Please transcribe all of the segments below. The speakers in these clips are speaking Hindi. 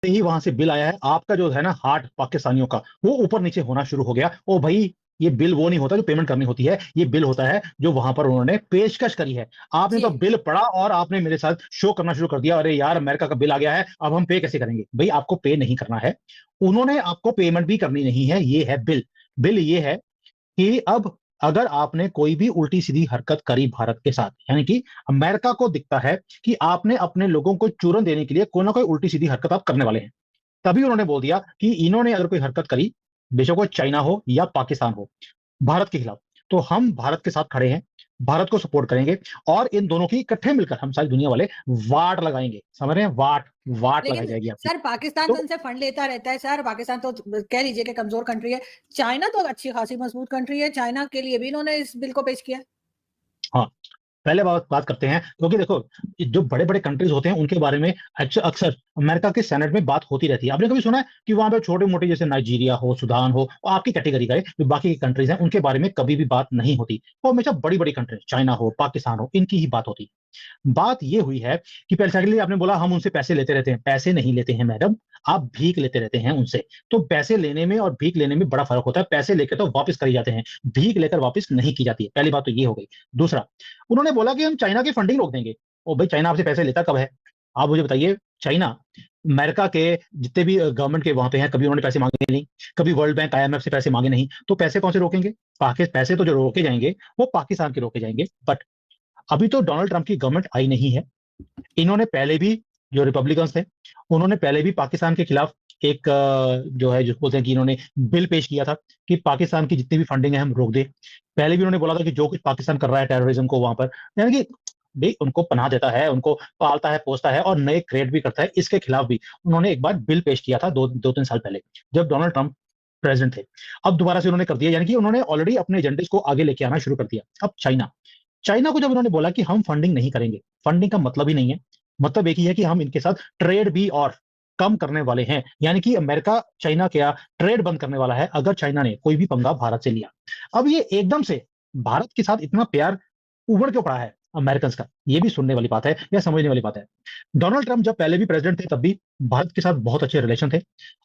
ही वहां से बिल आया है, आपका जो है ना हार्ट पाकिस्तानियों का वो ऊपर नीचे होना शुरू हो गया। ओ भाई, ये बिल वो नहीं होता जो पेमेंट करनी होती है, ये बिल होता है जो वहां पर उन्होंने पेशकश करी है। आपने तो जी। बिल पढ़ा और आपने मेरे साथ शो करना शुरू कर दिया, अरे यार अमेरिका का बिल आ गया है, अब हम पे कैसे करेंगे? भाई आपको पे नहीं करना है, उन्होंने आपको पेमेंट भी करनी नहीं है, ये है बिल। बिल ये है कि अब अगर आपने कोई भी उल्टी सीधी हरकत करी भारत के साथ, यानी कि अमेरिका को दिखता है कि आपने अपने लोगों को चूरन देने के लिए कोई ना कोई उल्टी सीधी हरकत आप करने वाले हैं, तभी उन्होंने बोल दिया कि इन्होंने अगर कोई हरकत करी, बेशक वो चाइना हो या पाकिस्तान हो, भारत के खिलाफ, तो हम भारत के साथ खड़े हैं, भारत को सपोर्ट करेंगे और इन दोनों की इकट्ठे मिलकर हम सारी दुनिया वाले वाट लगाएंगे। समझ रहे हैं? वाट वाट लगाई लेकिन जाएगी आपकी। सर पाकिस्तान तो तो उनसे फंड लेता रहता है सर, पाकिस्तान तो कह लीजिए कि कमजोर कंट्री है। चाइना तो अच्छी खासी मजबूत कंट्री है, चाइना के लिए भी इन्होंने इस बिल को पेश किया। हाँ, पहले बात करते हैं, क्योंकि देखो जो बड़े बड़े कंट्रीज होते हैं उनके बारे में अक्सर अक्सर अमेरिका के सेनेट में बात होती रहती है। आपने कभी सुना है कि वहां पे छोटे मोटे जैसे नाइजीरिया हो, सुदान हो, और आपकी कैटेगरी का है, जो बाकी की कंट्रीज हैं उनके बारे में कभी भी बात नहीं होती। वो हमेशा बड़ी बड़ी कंट्रीज, चाइना हो, पाकिस्तान हो, इनकी ही बात होती। बात ये हुई है कि पहले सेकंडली आपने बोला हम उनसे पैसे लेते रहते हैं, पैसे नहीं लेते हैं मैडम, आप भीख लेते रहते हैं उनसे। तो पैसे लेने में और भीख लेने में बड़ा फर्क होता है। पैसे लेकर तो वापस करी जाते हैं, भीख लेकर वापस नहीं की जाती है। पहली बात तो ये हो गई। दूसरा, उन्होंने बोला कि हम चाइना की फंडिंग रोक देंगे। ओ भाई, चाइना आपसे पैसे लेता कब है? आप मुझे बताइए। चाइना अमेरिका के जितने भी गवर्नमेंट के वहां पे हैं, कभी उन्होंने पैसे मांगे नहीं, कभी वर्ल्ड बैंक आईएमएफ से पैसे मांगे नहीं, तो पैसे कौन से रोकेंगे? पैसे तो जो रोके जाएंगे वो पाकिस्तान के रोके जाएंगे। बट अभी तो डोनाल्ड ट्रंप की गवर्नमेंट आई नहीं है। इन्होंने पहले भी, जो रिपब्लिकन्स थे, उन्होंने पहले भी पाकिस्तान के खिलाफ एक जो है, जो बोलते हैं कि इन्होंने बिल पेश किया था कि पाकिस्तान की जितनी भी फंडिंग है हम रोक दें। पहले भी उन्होंने बोला था कि जो कुछ पाकिस्तान कर रहा है टेररिज्म को वहां पर, यानी कि भाई उनको पनाह देता है, उनको पालता है, पोसता है और नए क्रिएट भी करता है, इसके खिलाफ भी उन्होंने एक बार बिल पेश किया था 2-3 साल पहले, जब डोनाल्ड ट्रंप प्रेसिडेंट थे। अब दोबारा से उन्होंने कर दिया, यानी कि उन्होंने ऑलरेडी अपने एजेंडे को आगे लेके आना शुरू कर दिया। अब चाइना, चाइना को जब उन्होंने बोला कि हम फंडिंग नहीं करेंगे, फंडिंग का मतलब ही नहीं है, मतलब एक ही है कि हम इनके साथ ट्रेड भी और कम करने वाले हैं, यानी कि अमेरिका चाइना क्या ट्रेड बंद करने वाला है अगर चाइना ने कोई भी पंगा भारत से लिया। अब ये एकदम से भारत के साथ इतना प्यार उभर क्यों पड़ा है अमेरिकन का? ये भी सुनने वाली बात है या समझने वाली बात है। डोनाल्ड ट्रंप जब पहले भी प्रेसिडेंट थे तब भी भारत के साथ बहुत अच्छे रिलेशन थे,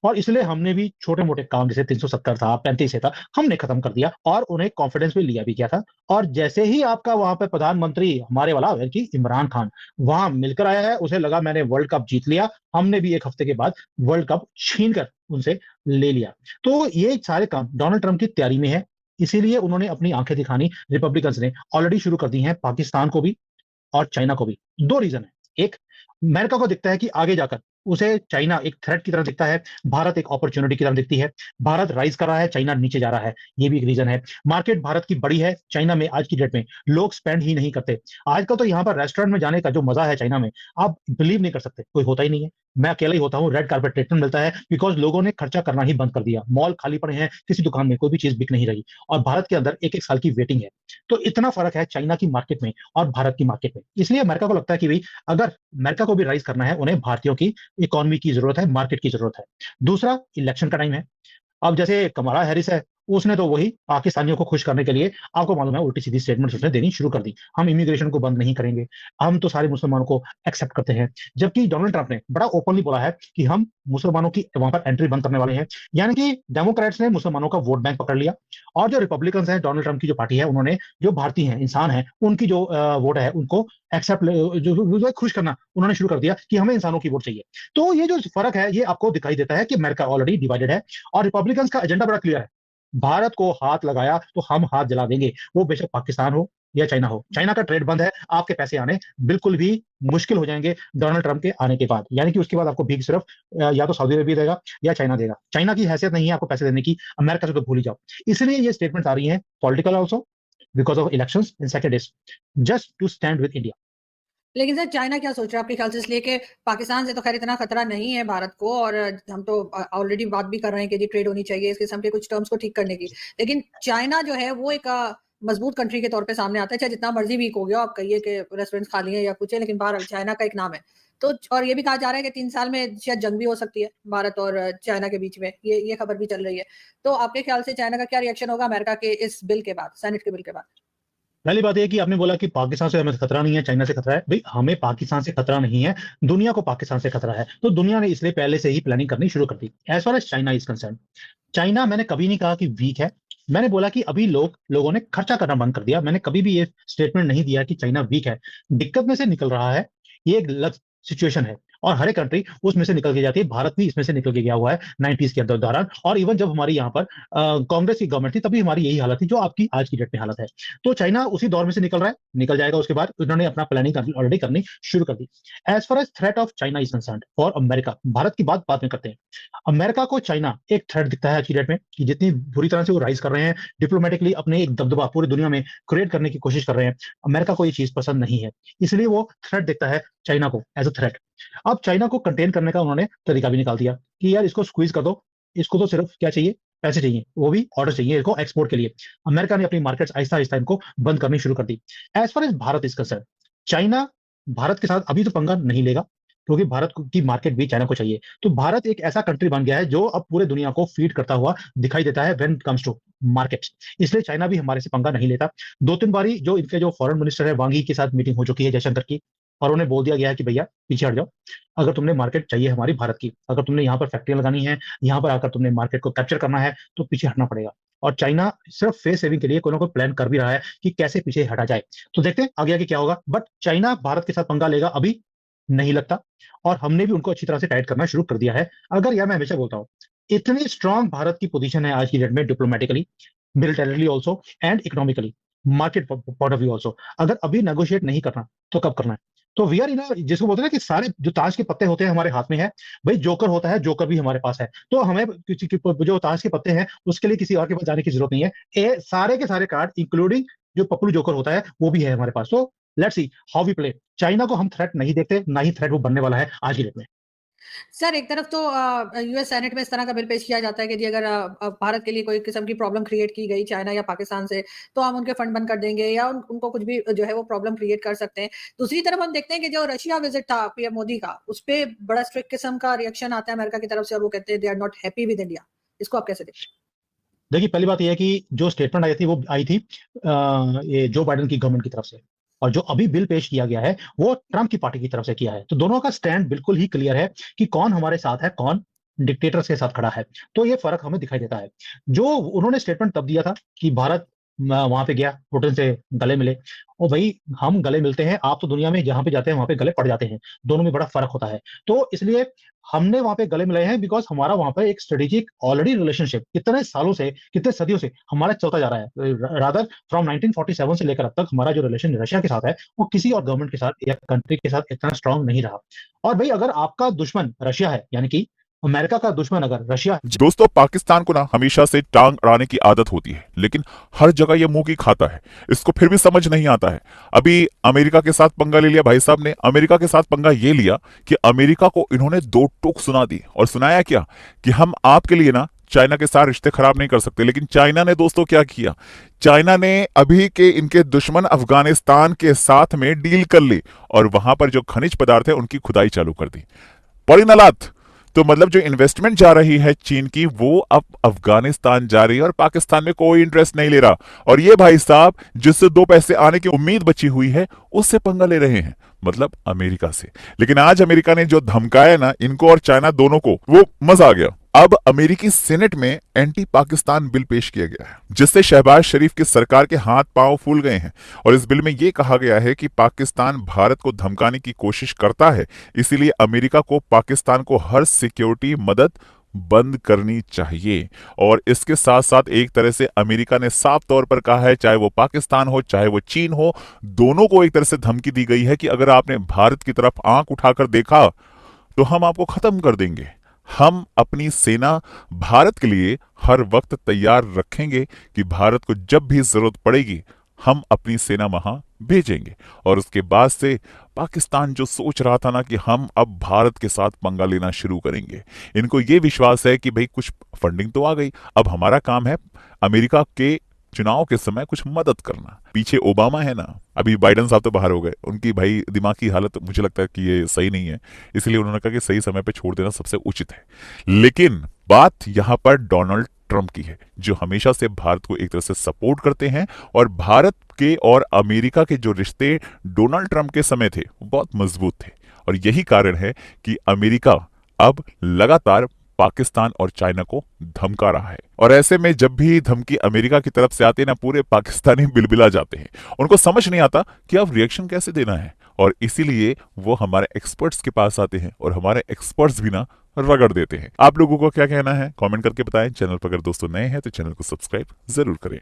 और इसलिए हमने भी छोटे मोटे काम जैसे 370 था, 35 था, हमने खत्म कर दिया और उन्हें कॉन्फिडेंस में लिया भी किया था। और जैसे ही आपका वहां पर प्रधानमंत्री हमारे वाला कि इमरान खान वहां मिलकर आया है, उसे लगा मैंने वर्ल्ड कप जीत लिया, हमने भी एक हफ्ते के बाद वर्ल्ड कप छीन कर उनसे ले लिया। तो ये सारे काम डोनाल्ड ट्रंप की तैयारी में है, इसीलिए उन्होंने अपनी आंखें दिखानी रिपब्लिकन्स ने ऑलरेडी शुरू कर दी हैं, पाकिस्तान को भी और चाइना को भी। दो रीजन है। एक, अमेरिका को दिखता है कि आगे जाकर उसे चाइना एक थ्रेट की तरह दिखता है, भारत एक अपॉर्चुनिटी की तरह दिखती है। भारत राइज कर रहा है, चाइना नीचे जा रहा है, ये भी एक रीजन है। मार्केट भारत की बड़ी है, चाइना में आज की डेट में लोग स्पेंड ही नहीं करते। आजकल तो यहाँ पर रेस्टोरेंट में जाने का जो मजा है चाइना में, आप बिलीव नहीं कर सकते, कोई होता ही नहीं है। मैं अकेला ही होता हूँ, रेड कार्पेट ट्रीटमेंट मिलता है, बिकॉज लोगों ने खर्चा करना ही बंद कर दिया। मॉल खाली पड़े हैं, किसी दुकान में कोई भी चीज बिक नहीं रही, और भारत के अंदर एक एक साल की वेटिंग है। तो इतना फर्क है चाइना की मार्केट में और भारत की मार्केट में। इसलिए अमेरिका को लगता है कि भाई अगर अमेरिका को भी राइज करना है, उन्हें भारतीयों की इकोनॉमी की जरूरत है, मार्केट की जरूरत है। दूसरा, इलेक्शन का टाइम है। अब जैसे कमला हैरिस है, उसने तो वही पाकिस्तानियों को खुश करने के लिए, आपको मालूम है, उल्टी सीधी स्टेटमेंट उसने देनी शुरू कर दी। हम इमिग्रेशन को बंद नहीं करेंगे, हम तो सारे मुसलमानों को एक्सेप्ट करते हैं। जबकि डोनाल्ड ट्रंप ने बड़ा ओपनली बोला है कि हम मुसलमानों की वहां पर एंट्री बंद करने वाले हैं। यानी कि डेमोक्रेट्स ने मुसलमानों का वोट बैंक पकड़ लिया, और जो रिपब्लिकन है, डोनाल्ड ट्रंप की जो पार्टी है, उन्होंने जो भारतीय हैं, इंसान है, उनकी जो वोट है उनको एक्सेप्ट, जो खुश करना उन्होंने शुरू कर दिया कि हमें इंसानों की वोट चाहिए। तो ये जो फर्क है, ये आपको दिखाई देता है कि अमेरिका ऑलरेडी डिवाइडेड है, और रिपब्लिकन का एजेंडा बड़ा क्लियर है। भारत को हाथ लगाया तो हम हाथ जला देंगे, वो बेशक पाकिस्तान हो या चाइना हो। चाइना का ट्रेड बंद है, आपके पैसे आने बिल्कुल भी मुश्किल हो जाएंगे डोनाल्ड ट्रंप के आने के बाद। यानी कि उसके बाद आपको भीख सिर्फ या तो सऊदी अरबिया देगा या चाइना देगा। चाइना की हैसियत नहीं है आपको पैसे देने की, अमेरिका से तो भूल ही जाओ। इसलिए ये स्टेटमेंट आ रही है, political also, because of elections, in second is just to stand with India. लेकिन सर चाइना क्या सोच रहा है आपके ख्याल से, इसलिए कि पाकिस्तान से तो खैर इतना खतरा नहीं है भारत को, और हम तो ऑलरेडी बात भी कर रहे हैं कि जी ट्रेड होनी चाहिए इस किस्म के कुछ टर्म्स को ठीक करने की। लेकिन चाइना जो है वो एक मजबूत कंट्री के तौर पे सामने आता है, चाहे जितना मर्जी वीक हो गया आप कहिए कि रेस्टोरेंट्स खाली हैं या कुछ है, लेकिन बहरहाल चाइना का एक नाम है। तो और ये भी कहा जा रहा है कि 3 साल में शायद जंग भी हो सकती है भारत और चाइना के बीच में, ये खबर भी चल रही है। तो आपके ख्याल से चाइना का क्या रिएक्शन होगा अमेरिका के इस बिल के बाद, सेनेट के बिल के बाद? पहली बात यह कि आपने बोला कि पाकिस्तान से हमें खतरा नहीं है, चाइना से खतरा है। भाई हमें पाकिस्तान से खतरा नहीं है, दुनिया को पाकिस्तान से खतरा है। तो दुनिया ने इसलिए पहले से ही प्लानिंग करनी शुरू कर दी। As far as China is concern, China मैंने कभी नहीं कहा कि वीक है। मैंने बोला कि अभी लोगों ने खर्चा करना बंद कर दिया। मैंने कभी भी ये स्टेटमेंट नहीं दिया कि चाइना वीक है, दिक्कत में से निकल रहा है। ये एक गलत सिचुएशन है और हर एक कंट्री उसमें से निकल के जाती है। भारत भी इसमें से निकल के गया हुआ है 90s के दौरान। और इवन जब हमारी यहाँ पर कांग्रेस की गवर्नमेंट थी तभी हमारी यही हालत थी जो आपकी आज की डेट में हालत है। तो चाइना उसी दौर में से निकल रहा है, निकल जाएगा। उसके बाद उन्होंने अपना प्लानिंग ऑलरेडी करनी शुरू कर दी। As far as threat of China is concern for America, Bharat की बात बाद में करते हैं। अमेरिका को चाइना एक थ्रेट दिखता है आज की डेट में कि जितनी बुरी तरह से वो राइज कर रहे हैं डिप्लोमेटिकली, अपने एक दबदबा पूरी दुनिया में क्रिएट करने की कोशिश कर रहे हैं। अमेरिका को ये चीज पसंद नहीं है, इसलिए वो थ्रेट देखता है चाइना को एज अ थ्रेट। अब चाइना को कंटेन करने का उन्होंने तरीका भी निकाल दिया कि यार इसको स्क्वीज कर दो, इसको तो सिर्फ क्या चाहिए, पैसे चाहिए, वो भी ऑर्डर चाहिए इसको एक्सपोर्ट के लिए। अमेरिका ने अपनी मार्केट्स आहिस्ता आहिस्ता इनको बंद करनी शुरू कर दी। As far as Bharat is concern, China Bharat के साथ अभी तो पंगा नहीं लेगा क्योंकि भारत की मार्केट भी चाइना को चाहिए। तो भारत एक ऐसा कंट्री बन गया है जो अब पूरे दुनिया को फीड करता हुआ दिखाई देता है when it comes to market. इसलिए चाइना भी हमारे से पंगा नहीं लेता। दो तीन बारी जो इनके जो फॉरेन मिनिस्टर है वांगी के साथ मीटिंग हो चुकी है, जयशंकर की, और उन्हें बोल दिया गया है कि भैया पीछे हट जाओ। अगर तुमने मार्केट चाहिए हमारी भारत की, अगर तुमने यहाँ पर फैक्ट्रियां लगानी है, यहाँ पर आकर तुमने मार्केट को कैप्चर करना है, तो पीछे हटना पड़ेगा। और चाइना सिर्फ फेस सेविंग के लिए कोई ना कोई प्लान कर भी रहा है कि कैसे पीछे हटा जाए। तो देखते हैं आगे आगे क्या होगा। बट चाइना भारत के साथ पंगा लेगा अभी नहीं लगता। और हमने भी उनको अच्छी तरह से टाइट करना शुरू कर दिया है। अगर, यार मैं हमेशा बोलता हूँ, इतनी स्ट्रांग भारत की पोजीशन है आज की डेट में, diplomatically, militarily also, and economically, market point of view also. अगर अभी नेगोशिएट नहीं करना तो कब करना है? तो वी आर इन, जिसको बोलते हैं ना कि सारे जो ताश के पत्ते होते हैं हमारे हाथ में है। भाई जोकर होता है, जोकर भी हमारे पास है। तो हमें जो ताश के पत्ते हैं उसके लिए किसी और के पास जाने की जरूरत नहीं है। सारे के सारे कार्ड इंक्लूडिंग जो पप्पू जोकर होता है वो भी है हमारे पास। तो let's see how we play. China को हम थ्रेट नहीं देखते, ना ही थ्रेट वो बनने वाला है आज की डेट में। सर एक तरफ तो यूएस सेनेट में इस तरह का बिल पेश किया जाता है कि जी अगर भारत के लिए कोई किस्म की प्रॉब्लम क्रिएट की गई चाइना या पाकिस्तान से, तो हम उनके फंड बंद कर देंगे या उनको कुछ भी जो है वो प्रॉब्लम क्रिएट कर सकते हैं। दूसरी तरफ हम देखते हैं कि जो रशिया विजिट था पीएम मोदी का, उस पर बड़ा स्ट्रिक्ट किस्म का रिएक्शन आता है अमेरिका की तरफ से और वो कहते हैं they are not happy with India. इसको आप कैसे देखते हैं? देखिए पहली बात यह है कि जो स्टेटमेंट आई थी वो आई थी ये जो बाइडेन की गवर्नमेंट की तरफ से, और जो अभी बिल पेश किया गया है वो ट्रंप की पार्टी की तरफ से किया है। तो दोनों का स्टैंड बिल्कुल ही क्लियर है कि कौन हमारे साथ है, कौन डिक्टेटर्स के साथ खड़ा है। तो ये फर्क हमें दिखाई देता है। जो उन्होंने स्टेटमेंट तब दिया था कि भारत वहां पे गया, पुतिन से गले मिले, और भाई हम गले मिलते हैं, आप तो दुनिया में जहां पे जाते हैं वहां पे गले पड़ जाते हैं, दोनों में बड़ा फर्क होता है। तो इसलिए हमने वहां पे गले मिलाए हैं बिकॉज हमारा वहां पे एक स्ट्रेटेजिक ऑलरेडी रिलेशनशिप कितने सालों से, कितने सदियों से हमारा चलता जा रहा है। रादर फ्रॉम 1947 से लेकर अब तक हमारा जो रिलेशन रशिया के साथ है वो किसी और गवर्नमेंट के साथ या कंट्री के साथ इतना स्ट्रांग नहीं रहा। और भाई अगर आपका दुश्मन रशिया है, यानी कि अमेरिका का दुश्मन अगर रशिया है। दोस्तों, पाकिस्तान को ना हमेशा से टांग अड़ाने की आदत होती है, लेकिन हर जगह ये मुंह की खाता है। इसको फिर भी समझ नहीं आता है। अभी अमेरिका के साथ पंगा ले लिया भाई साहब ने। अमेरिका के साथ पंगा ये लिया कि अमेरिका को इन्होंने दो टोक सुना दी, और सुनाया क्या कि हम आपके लिए ना चाइना के साथ रिश्ते खराब नहीं कर सकते। लेकिन चाइना ने दोस्तों क्या किया, चाइना ने अभी के इनके दुश्मन अफगानिस्तान के साथ में डील कर ली और वहां पर जो खनिज पदार्थ है उनकी खुदाई चालू कर दी। पड़ी ना लात। तो मतलब जो इन्वेस्टमेंट जा रही है चीन की, वो अब अफगानिस्तान जा रही है और पाकिस्तान में कोई इंटरेस्ट नहीं ले रहा। और ये भाई साहब जिससे दो पैसे आने की उम्मीद बची हुई है उससे पंगा ले रहे हैं, मतलब अमेरिका से। लेकिन आज अमेरिका ने जो धमकाया ना इनको और चाइना दोनों को, वो मजा आ गया। अब अमेरिकी सेनेट में एंटी पाकिस्तान बिल पेश किया गया है, जिससे शहबाज शरीफ की सरकार के हाथ पांव फूल गए हैं। और इस बिल में यह कहा गया है कि पाकिस्तान भारत को धमकाने की कोशिश करता है, इसीलिए अमेरिका को पाकिस्तान को हर सिक्योरिटी मदद बंद करनी चाहिए। और इसके साथ साथ एक तरह से अमेरिका ने साफ तौर पर कहा है, चाहे वो पाकिस्तान हो चाहे वो चीन हो, दोनों को एक तरह से धमकी दी गई है कि अगर आपने भारत की तरफ आंख उठाकर देखा तो हम आपको खत्म कर देंगे। हम अपनी सेना भारत के लिए हर वक्त तैयार रखेंगे कि भारत को जब भी जरूरत पड़ेगी हम अपनी सेना वहां भेजेंगे। और उसके बाद से पाकिस्तान जो सोच रहा था ना कि हम अब भारत के साथ पंगा लेना शुरू करेंगे, इनको यह विश्वास है कि भाई कुछ फंडिंग तो आ गई, अब हमारा काम है अमेरिका के चुनाव के समय कुछ मदद करना। पीछे ओबामा है ना, अभी बाइडेन साहब तो बाहर हो गए, उनकी भाई दिमाग की हालत मुझे लगता है कि ये सही नहीं है, इसलिए उन्होंने कहा कि सही समय पे छोड़ देना सबसे उचित है। लेकिन बात यहां पर डोनाल्ड ट्रंप की है, जो हमेशा से भारत को एक तरह से सपोर्ट करते हैं। और भारत के और अमेरिका के जो रिश्ते डोनाल्ड ट्रंप के समय थे वो बहुत मजबूत थे। और यही कारण है कि अमेरिका अब लगातार पाकिस्तान और चाइना को धमका रहा है। और ऐसे में जब भी धमकी अमेरिका की तरफ से आती है ना, पूरे पाकिस्तानी बिलबिला जाते हैं। उनको समझ नहीं आता कि अब रिएक्शन कैसे देना है, और इसीलिए वो हमारे एक्सपर्ट्स के पास आते हैं और हमारे एक्सपर्ट्स भी ना रगड़ देते हैं। आप लोगों को क्या कहना है कमेंट करके बताएं। चैनल पर अगर दोस्तों नए हैं तो चैनल को सब्सक्राइब जरूर करें।